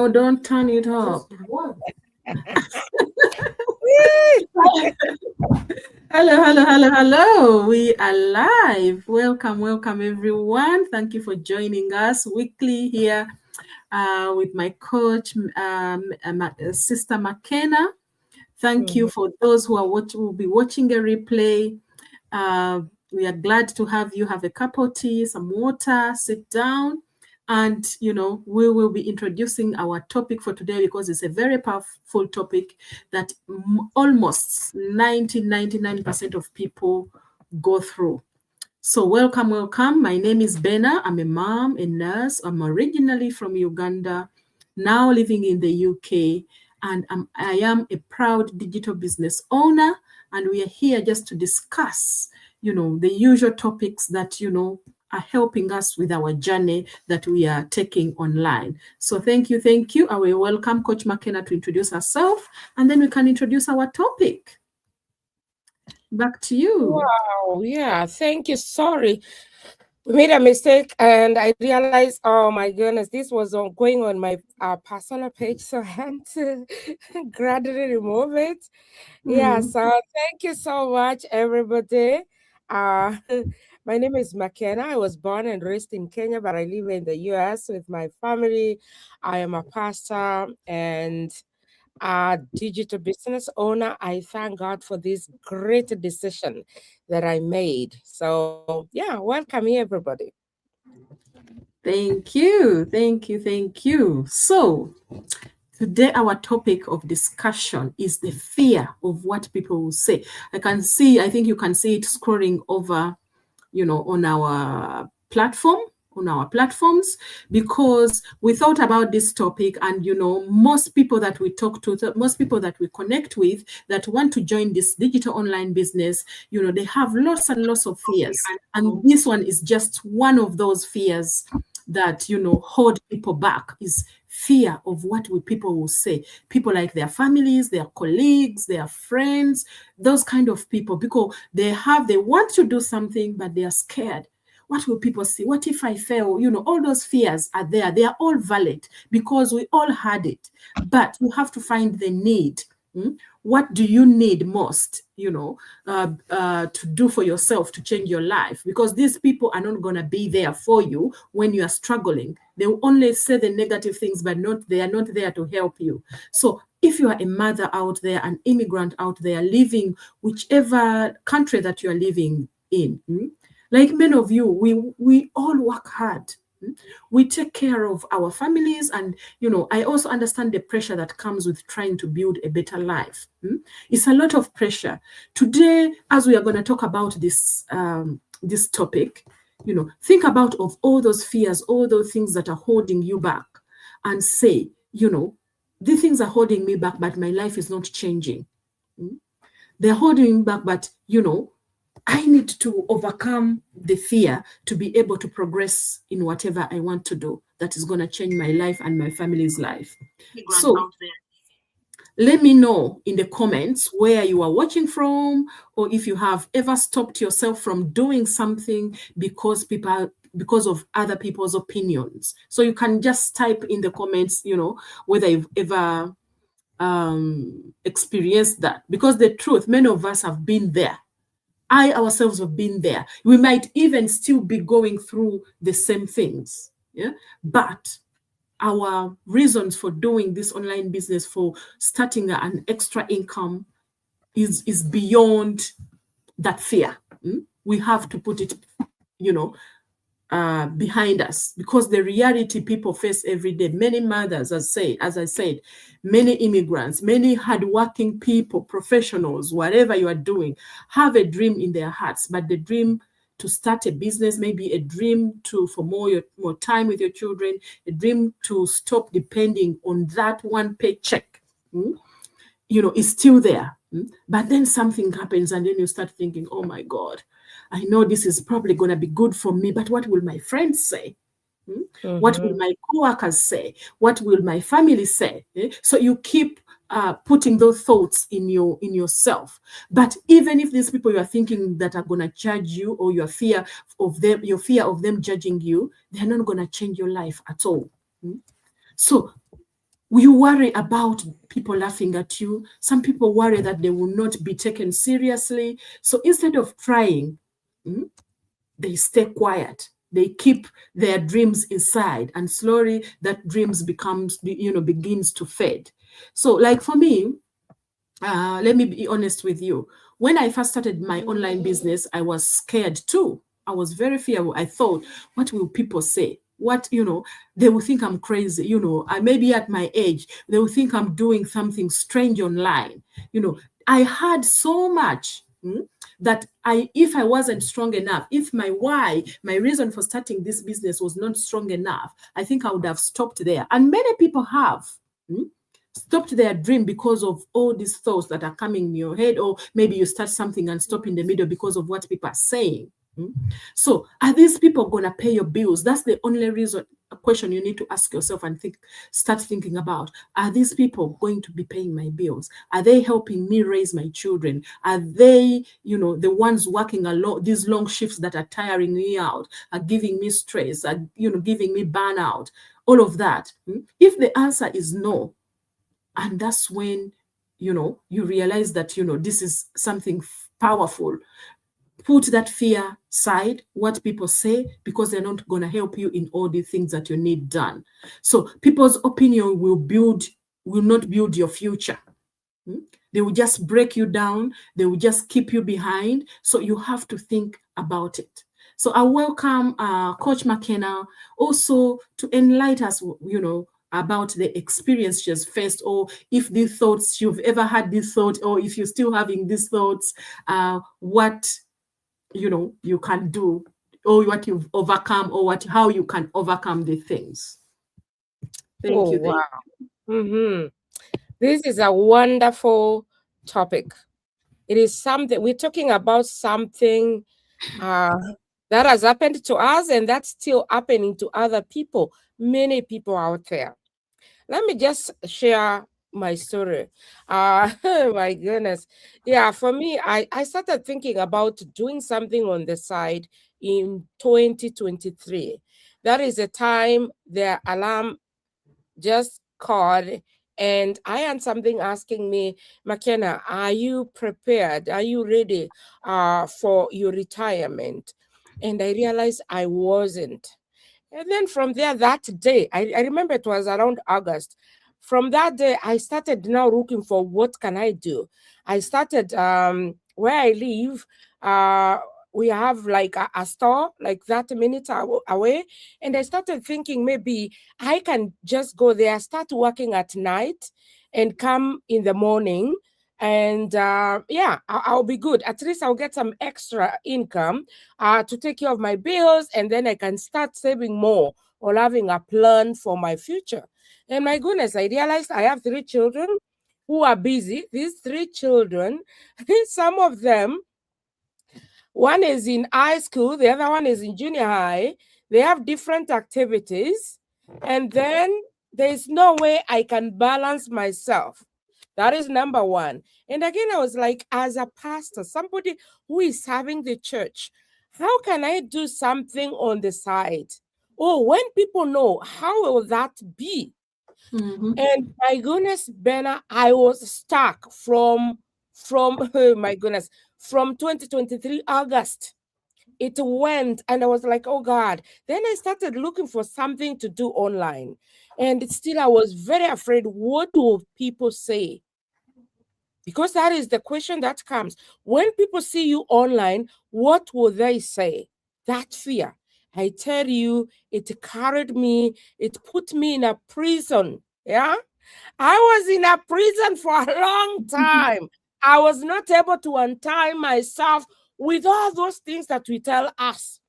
Oh, don't turn it up. Hello. We are live. Welcome, everyone. Thank you for joining us weekly here with my coach, Sister McKenna. Thank you for those who will be watching a replay. We are glad to have you. Have a cup of tea, some water, sit down. And, we will be introducing our topic for today because it's a very powerful topic that almost 99% of people go through. So welcome. My name is Bena. I'm a mom, a nurse. I'm originally from Uganda, now living in the UK. And I am a proud digital business owner. And we are here just to discuss, the usual topics that, are helping us with our journey that we are taking online. So thank you. I will welcome Coach McKenna to introduce herself, and then we can introduce our topic. Back to you. Wow, yeah, thank you. Sorry, we made a mistake and I realized, oh my goodness, this was going on my personal page, so I had to gradually remove it. Yeah, so thank you so much, everybody. My name is McKenna. I was born and raised in Kenya, but I live in the US with my family. I am a pastor and a digital business owner. I thank God for this great decision that I made. So, yeah, welcome here, everybody. Thank you. So, today our topic of discussion is the fear of what people will say. I think you can see it scrolling over, on our platforms, because we thought about this topic, and most people that we talk to, most people that we connect with that want to join this digital online business, they have lots and lots of fears, and this one is just one of those fears that hold people back, is fear of what people will say. People like their families, their colleagues, their friends, those kind of people, because they want to do something, but they are scared. What will people see? What if I fail? All those fears are there. They are all valid because we all had it. But you have to find the need. What do you need most, to do for yourself to change your life? Because these people are not going to be there for you when you are struggling. They will only say the negative things, but they are not there to help you. So if you are a mother out there, an immigrant out there, living whichever country that you are living in, like many of you, we all work hard. We take care of our families, and I also understand the pressure that comes with trying to build a better life. It's a lot of pressure. Today, as we are going to talk about this topic, think about of all those fears, all those things that are holding you back, and say, these things are holding me back, but my life is not changing. They're holding me back, but I need to overcome the fear to be able to progress in whatever I want to do that is going to change my life and my family's life. So let me know in the comments where you are watching from, or if you have ever stopped yourself from doing something because of other people's opinions. So you can just type in the comments, whether you've ever experienced that, because the truth, many of us have been there. I ourselves have been there. We might even still be going through the same things. Yeah. But our reasons for doing this online business, for starting an extra income, is beyond that fear. We have to put it, behind us, because the reality people face every day. Many mothers, as I said, many immigrants, many hardworking people, professionals, whatever you are doing, have a dream in their hearts, but the dream to start a business, maybe a dream for more time with your children, a dream to stop depending on that one paycheck, is still there. But then something happens, and then you start thinking, oh my God, I know this is probably going to be good for me, but what will my friends say? What will my coworkers say? What will my family say? So you keep putting those thoughts in yourself. But even if these people you are thinking that are going to judge you, or your fear of them judging you, they're not going to change your life at all. So You worry about people laughing at you. Some people worry that they will not be taken seriously. So instead of trying, they stay quiet. They keep their dreams inside, and slowly that dreams begins to fade. So, like for me, let me be honest with you. When I first started my online business, I was scared too. I was very fearful. I thought, what will people say? They will think I'm crazy. I may be at my age. They will think I'm doing something strange online. I had so much that if I wasn't strong enough, if my reason for starting this business was not strong enough, I think I would have stopped there. And many people have. Stopped their dream because of all these thoughts that are coming in your head, or maybe you start something and stop in the middle because of what people are saying. So are these people going to pay your bills? That's the only reason, a question you need to ask yourself and start thinking about. Are these people going to be paying my bills? Are they helping me raise my children? Are they, the ones working these long shifts that are tiring me out, are giving me stress, are, giving me burnout, all of that? If the answer is no, and that's when, you realize that, this is something powerful. Put that fear aside, what people say, because they're not going to help you in all the things that you need done. So people's opinion will not build your future. They will just break you down. They will just keep you behind. So you have to think about it. So I welcome Coach McKenna also to enlighten us, about the experience she has faced, or if these thoughts, you've ever had this thought, or if you're still having these thoughts, what you can do, or what you've overcome, or how you can overcome the things. Thank Oh, you. wow. This is a wonderful topic. It is something we're talking about, something that has happened to us and that's still happening to other people, many people out there. Let me just share my story. My goodness. Yeah, for me, I started thinking about doing something on the side in 2023. That is the time the alarm just called, and I had something asking me, McKenna, are you prepared? Are you ready for your retirement? And I realized I wasn't. And then from there, that day, I remember it was around August. From that day, I started now looking for what can I do. I started where I live. We have like a store like that minute away. And I started thinking maybe I can just go there, start working at night and come in the morning. And yeah, I'll be good. At least I'll get some extra income to take care of my bills, and then I can start saving more or having a plan for my future. And my goodness, I realized I have 3 children who are busy. These 3 children, some of them, one is in high school, the other one is in junior high. They have different activities. And then there's no way I can balance myself. That is number one. And again, I was like, as a pastor, somebody who is serving the church, how can I do something on the side? Oh, when people know, how will that be? And my goodness, Benna, I was stuck from oh my goodness, from 2023 August. It went, and I was like, oh God. Then I started looking for something to do online. And still I was very afraid, what will people say? Because that is the question that comes. When people see you online, what will they say? That fear. I tell you, it carried me, it put me in a prison. Yeah. I was in a prison for a long time. I was not able to untie myself with all those things that we tell us.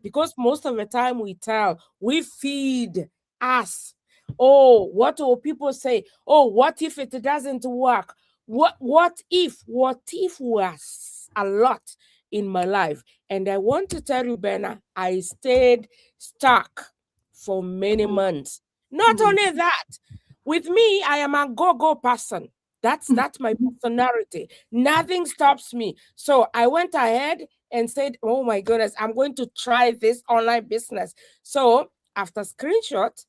Because most of the time we feed us. Oh, what will people say? Oh, what if it doesn't work? What if was a lot in my life? And I want to tell you, Benna, I stayed stuck for many months. Not only that, with me, I am a go-go person. That's my personality. Nothing stops me. So I went ahead and said, oh my goodness, I'm going to try this online business. So after screenshot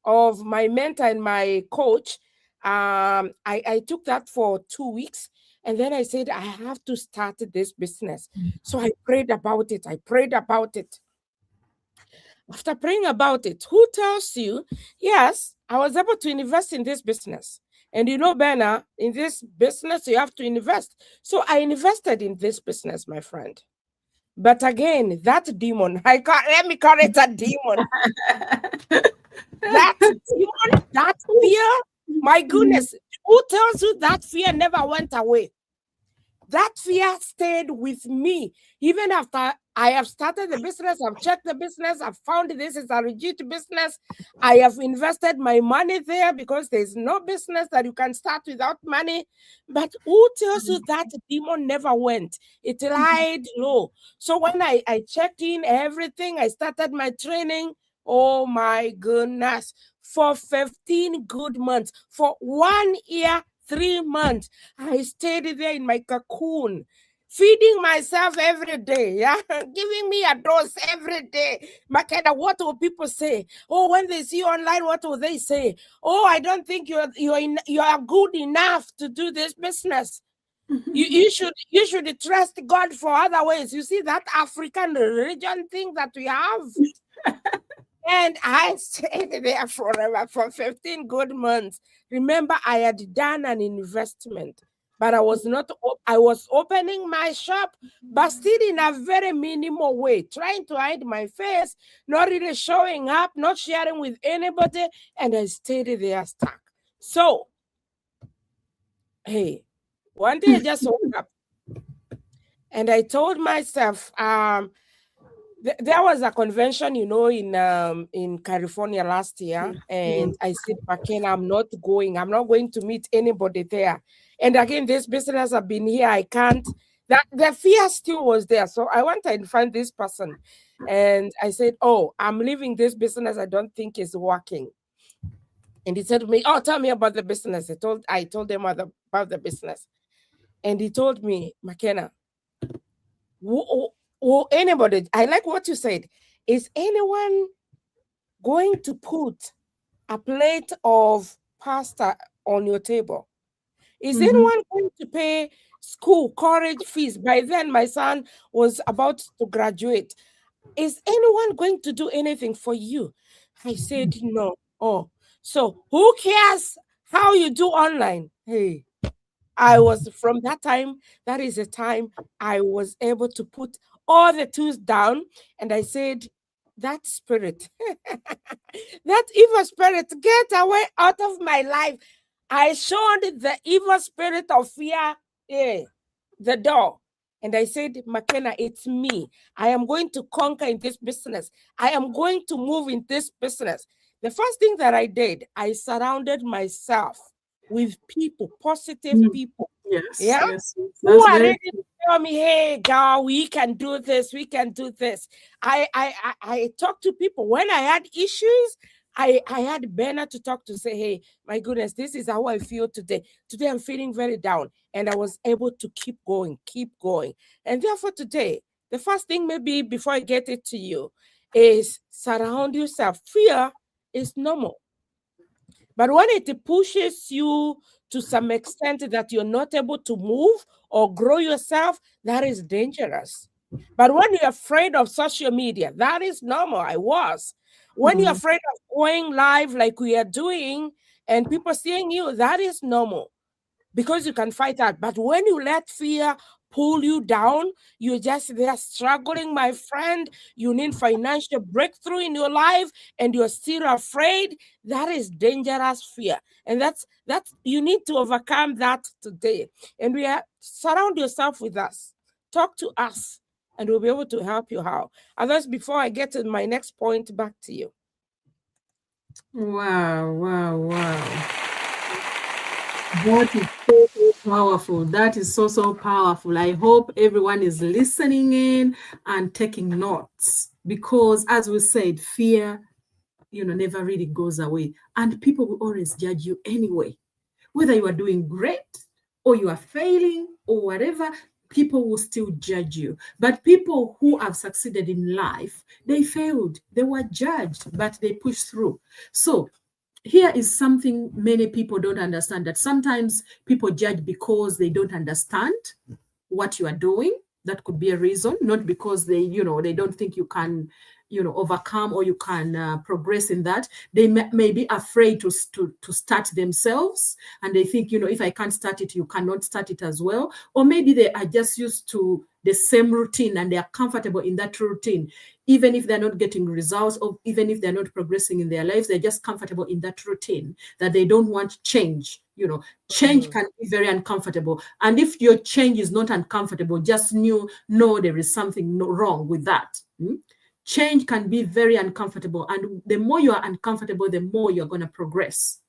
of my mentor and my coach. I took that for 2 weeks. And then I said, I have to start this business. So I prayed about it. After praying about it, who tells you, yes, I was able to invest in this business. And you know, Benna, in this business, you have to invest. So I invested in this business, my friend. But again, that demon, let me call it a demon. That demon, that fear, my goodness, who tells you that fear never went away? That fear stayed with me. Even after I have started the business, I've checked the business, I've found this is a legit business. I have invested my money there because there's no business that you can start without money. But who tells you that demon never went? It lied low. So when I checked in everything, I started my training. Oh my goodness. For 15 good months, for 1 year, 3 months, I stayed there in my cocoon, feeding myself every day, yeah, giving me a dose every day. Makeda, what will people say? Oh, when they see you online, what will they say? Oh, I don't think you are good enough to do this business. You should trust God for other ways. You see that African religion thing that we have. And I stayed there forever for 15 good months. Remember, I had done an investment, but I was not, I was opening my shop, but still in a very minimal way, trying to hide my face, not really showing up, not sharing with anybody. And I stayed there stuck. So, hey, one day I just woke up and I told myself, there was a convention, you know, in California last year, and I said, McKenna, I'm not going to meet anybody there. And again, this business have been here. I can't. That the fear still was there. So I went and find this person, and I said, "Oh, I'm leaving this business. I don't think it's working." And he said to me, "Oh, tell me about the business." I told him about the business, and he told me, McKenna, anybody, I like what you said. Is anyone going to put a plate of pasta on your table? Is anyone going to pay school, college fees? By then, my son was about to graduate. Is anyone going to do anything for you? I said, no. Oh, so who cares how you do online? Hey, I was, from that time, that is the time I was able to put all the tools down, and I said, that spirit, that evil spirit, get away out of my life. I showed the evil spirit of fear the door. And I said, McKenna, it's me. I am going to conquer in this business. I am going to move in this business. The first thing that I did, I surrounded myself with people, positive people. Yes, Yeah. yes. Who are ready to tell me, hey, girl, we can do this, we can do this. I talk to people. When I had issues, I had Benna to talk to, say, hey, my goodness, this is how I feel today. Today I'm feeling very down. And I was able to keep going. And therefore today, the first thing maybe before I get it to you is surround yourself. Fear is normal. But when it pushes you to some extent that you're not able to move or grow yourself, that is dangerous. But when you're afraid of social media, that is normal. I was. When you're afraid of going live like we are doing and people seeing you, that is normal because you can fight that. But when you let fear pull you down, you're just there struggling, my friend. You need financial breakthrough in your life and you're still afraid. That is dangerous fear. And that's you need to overcome that today. And surround yourself with us. Talk to us and we'll be able to help you out. Others, before I get to my next point, back to you. Wow. That is so powerful. That is so powerful. I hope everyone is listening in and taking notes because, as we said, fear, never really goes away. And people will always judge you anyway. Whether you are doing great or you are failing or whatever, people will still judge you. But people who have succeeded in life, they failed. They were judged, but they pushed through. So here is something many people don't understand, that sometimes people judge because they don't understand what you are doing. That could be a reason, not because they, they don't think you can, overcome, or you can progress in that. They may be afraid to start themselves, and they think, if I can't start it, you cannot start it as well. Or maybe they are just used to the same routine and they are comfortable in that routine, even if they're not getting results, or even if they're not progressing in their lives. They're just comfortable in that routine, that they don't want change. Change can be very uncomfortable. And if your change is not uncomfortable, just know there is something wrong with that. Change can be very uncomfortable. And the more you are uncomfortable, the more you're going to progress.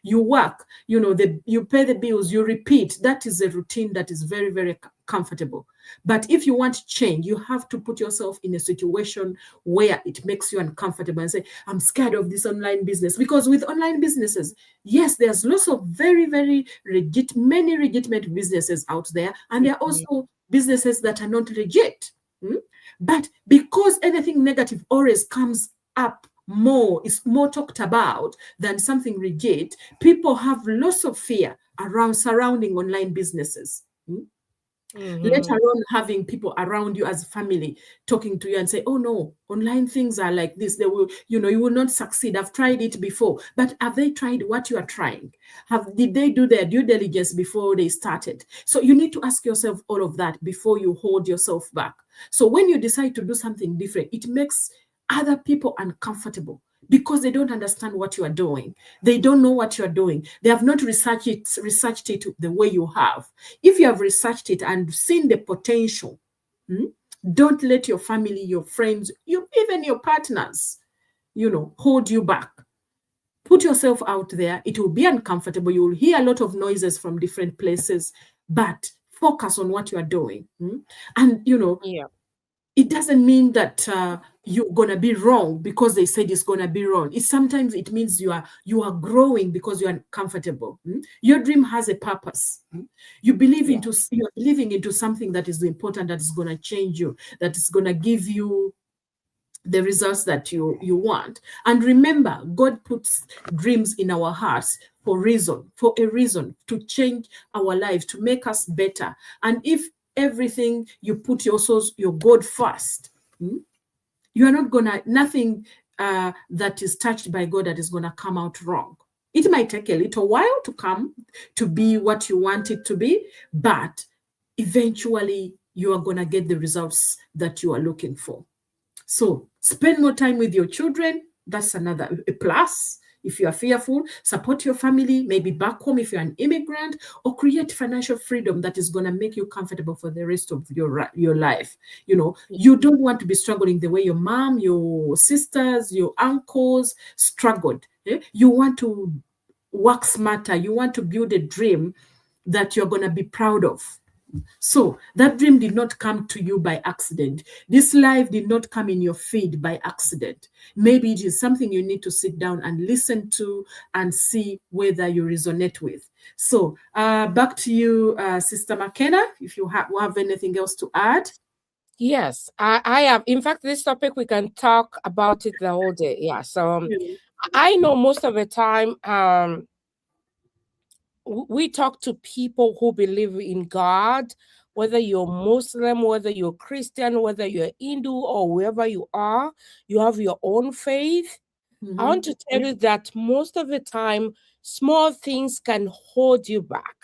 You work, you pay the bills, you repeat. That is a routine that is very, very comfortable. But if you want change, you have to put yourself in a situation where it makes you uncomfortable and say, I'm scared of this online business. Because with online businesses, yes, there's lots of very, very many legitimate businesses out there. And there are also businesses that are not legit. But because anything negative always comes up more, is more talked about than something legit, people have lots of fear surrounding online businesses. Let alone having people around you as family talking to you and say, oh no, online things are like this. They will, you will not succeed. I've tried it before. But have they tried what you are trying? Did they do their due diligence before they started? So you need to ask yourself all of that before you hold yourself back. So when you decide to do something different, it makes other people uncomfortable, because they don't understand what you are doing. They don't know what you are doing. They have not researched it the way you have. If you have researched it and seen the potential, don't let your family, your friends, even your partners, hold you back. Put yourself out there. It will be uncomfortable. You will hear a lot of noises from different places, but focus on what you are doing. And, it doesn't mean that you're gonna be wrong because they said it's gonna be wrong. Sometimes it means you are growing because you are comfortable. Your dream has a purpose. You believe you're believing into something that is important, that is gonna change you, that is gonna give you the results that you want. And remember, God puts dreams in our hearts for a reason, to change our lives, to make us better. And if everything you put your God first, you are not nothing that is touched by God that is gonna come out wrong. It might take a little while to come to be what you want it to be, but eventually you are gonna get the results that you are looking for. So spend more time with your children. That's a plus. If you are fearful, support your family, maybe back home if you're an immigrant, or create financial freedom that is going to make you comfortable for the rest of your life. You don't want to be struggling the way your mom, your sisters, your uncles struggled. You want to work smarter. You want to build a dream that you're going to be proud of. So that dream did not come to you by accident. This life did not come in your feed by accident. Maybe it is something you need to sit down and listen to and see whether you resonate with. So back to you, Sister McKenna, if you have anything else to add. Yes, I have. In fact, this topic, we can talk about it the whole day. Yeah. So I know most of the time, we talk to people who believe in God, whether you're Muslim, whether you're Christian, whether you're Hindu, or wherever you are, you have your own faith. I want to tell you that most of the time, small things can hold you back.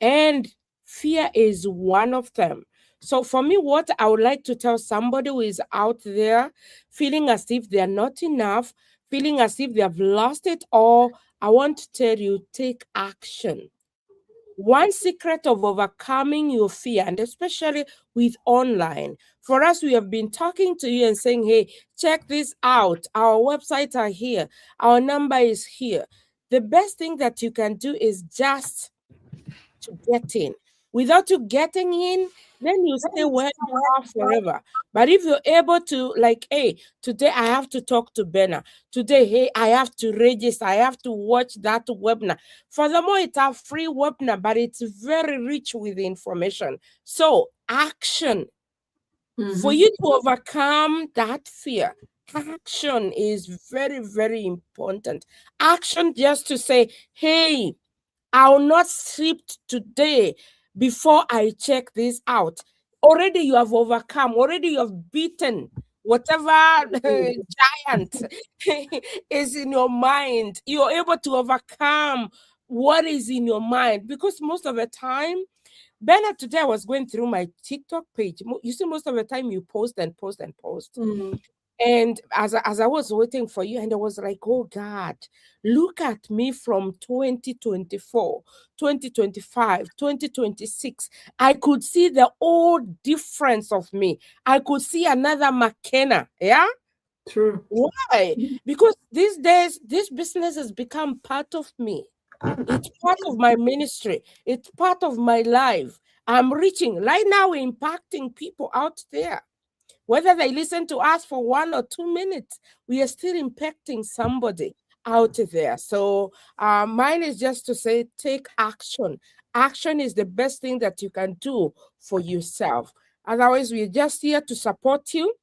And fear is one of them. So for me, what I would like to tell somebody who is out there feeling as if they're not enough, feeling as if they have lost it all, I want to tell you, take action. One secret of overcoming your fear, and especially with online, for us, we have been talking to you and saying, hey, check this out. Our websites are here. Our number is here. The best thing that you can do is just to get in. Without you getting in, then you stay where you are forever. But if you're able to, like, hey, today I have to talk to Benna. Today, hey, I have to register. I have to watch that webinar. Furthermore, it's a free webinar, but it's very rich with information. So action. For you to overcome that fear, action is very, very important. Action just to say, hey, I'll not sleep today before I check this out. Already you have overcome, already you have beaten whatever giant is in your mind. You're able to overcome what is in your mind, because most of the time, Bernard, today I was going through my TikTok page. You see, most of the time you post and post and post. Mm. And as I was waiting for you, and I was like, oh God, look at me from 2024, 2025, 2026. I could see the old difference of me. I could see another McKenna. Yeah. True. Why? Because these days, this business has become part of me. It's part of my ministry. It's part of my life. I'm reaching right now, we're impacting people out there. Whether they listen to us for 1 or 2 minutes, we are still impacting somebody out there. So mine is just to say, take action. Action is the best thing that you can do for yourself. Otherwise, we're just here to support you.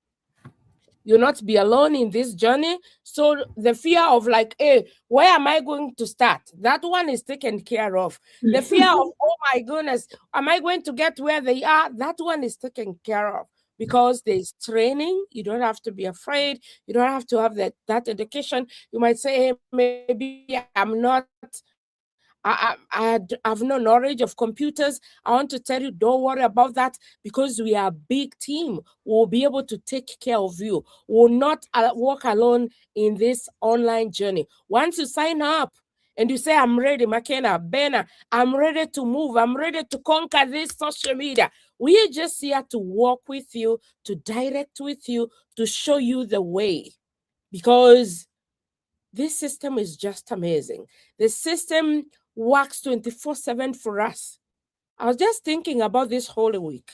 You'll not be alone in this journey. So the fear of like, hey, where am I going to start? That one is taken care of. The fear of, oh my goodness, am I going to get where they are? That one is taken care of, because there's training. You don't have to be afraid. You don't have to have that education. You might say, hey, maybe I'm not, I have no knowledge of computers. I want to tell you, don't worry about that, because we are a big team. We'll be able to take care of you. We'll not walk alone in this online journey. Once you sign up and you say, I'm ready, McKenna, Bena, I'm ready to move. I'm ready to conquer this social media. We are just here to walk with you, to direct with you, to show you the way. Because this system is just amazing. The system works 24/7 for us. I was just thinking about this Holy Week.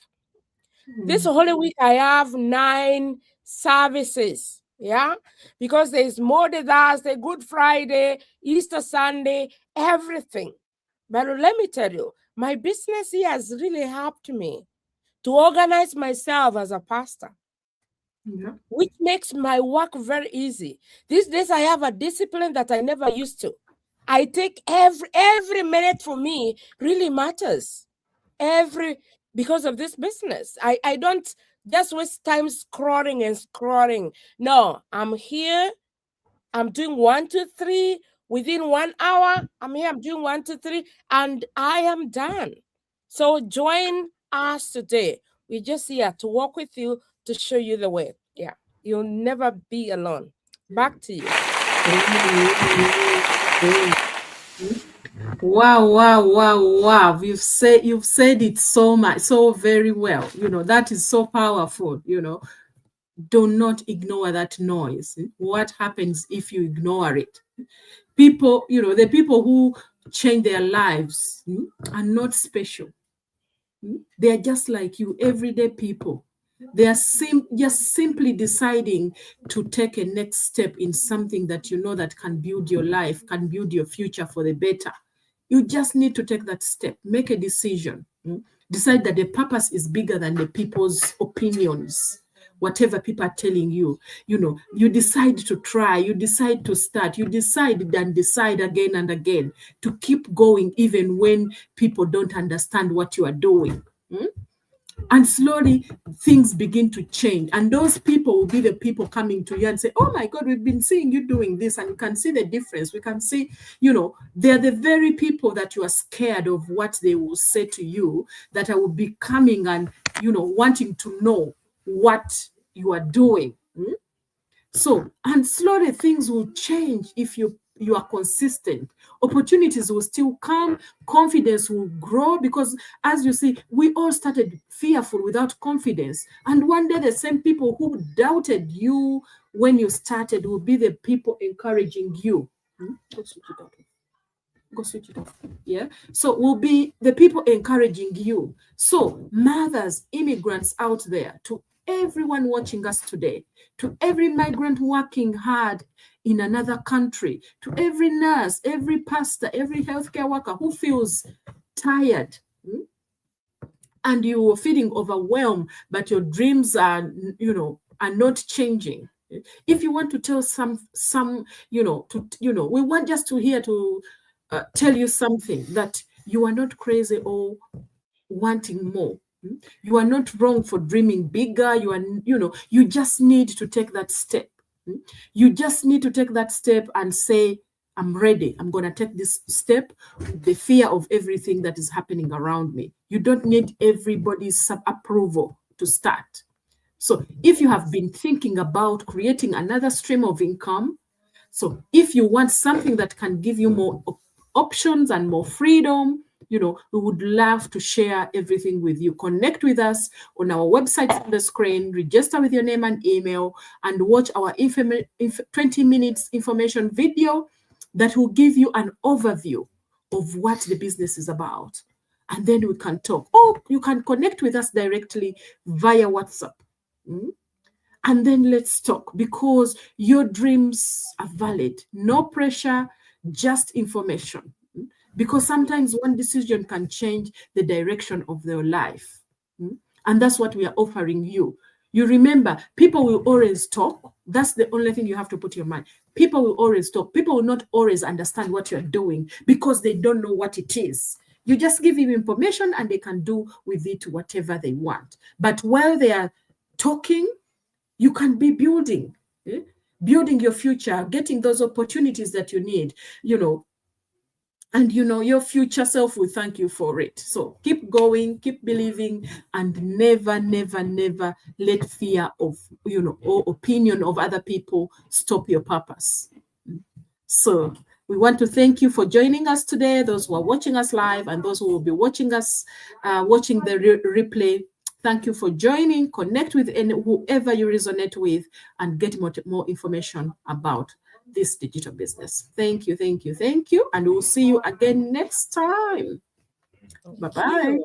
This Holy Week, I have 9 services. Yeah, because there's Maundy Thursday, Good Friday, Easter Sunday, everything. But let me tell you, my business here has really helped me to organize myself as a pastor. Yeah. Which makes my work very easy. These days I have a discipline that I never used to. I take every minute for me really matters. Because of this business. I don't just waste time scrolling and scrolling. No, I'm here. I'm doing 1, 2, 3 within 1 hour. I'm here. I'm doing 1, 2, 3, and I am done. So join us today. We're just here to walk with you, to show you the way. Yeah, you'll never be alone. Back to you. Wow, wow, wow, wow. You've said it so much, so very well. That is so powerful. Do not ignore that noise. What happens if you ignore it? People, the people who change their lives are not special. They are just like you, everyday people. They are just simply deciding to take a next step in something that that can build your life, can build your future for the better. You just need to take that step, make a decision, decide that the purpose is bigger than the people's opinions. Whatever people are telling you, you decide to try, you decide to start, you decide and decide again and again to keep going, even when people don't understand what you are doing. And slowly things begin to change. And those people will be the people coming to you and say, oh my God, we've been seeing you doing this. And you can see the difference. We can see, they're the very people that you are scared of what they will say to you, that I will be coming and, wanting to know what you are doing. So, and slowly things will change if you are consistent. Opportunities will still come, confidence will grow, because as you see, we all started fearful without confidence. And one day the same people who doubted you when you started will be the people encouraging you. Go switch it off. Yeah. So will be the people encouraging you. So mothers, immigrants out there, to everyone watching us today, to every migrant working hard in another country, to every nurse, every pastor, every healthcare worker who feels tired, and you are feeling overwhelmed, but your dreams are not changing. If you want to tell some, we want just to hear to tell you something that you are not crazy or wanting more. You are not wrong for dreaming bigger. You just need to take that step. You just need to take that step and say, I'm ready. I'm going to take this step with the fear of everything that is happening around me. You don't need everybody's approval to start. So if you have been thinking about creating another stream of income, so if you want something that can give you more options and more freedom, we would love to share everything with you. Connect with us on our website on the screen, register with your name and email, and watch our 20 minutes information video that will give you an overview of what the business is about. And then we can talk. Or you can connect with us directly via WhatsApp. And then let's talk, because your dreams are valid. No pressure, just information. Because sometimes one decision can change the direction of their life. And that's what we are offering you. You remember, people will always talk. That's the only thing you have to put in your mind. People will always talk. People will not always understand what you're doing because they don't know what it is. You just give them information and they can do with it whatever they want. But while they are talking, you can be building your future, getting those opportunities that you need, and your future self will thank you for it. So keep going, keep believing, and never, never, never let fear of, or opinion of other people stop your purpose. So we want to thank you for joining us today, those who are watching us live and those who will be watching us, watching the replay. Thank you for joining. Connect with whoever you resonate with and get more information about this digital business. Thank you, thank you, thank you. And we'll see you again next time. Bye-bye.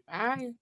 Bye.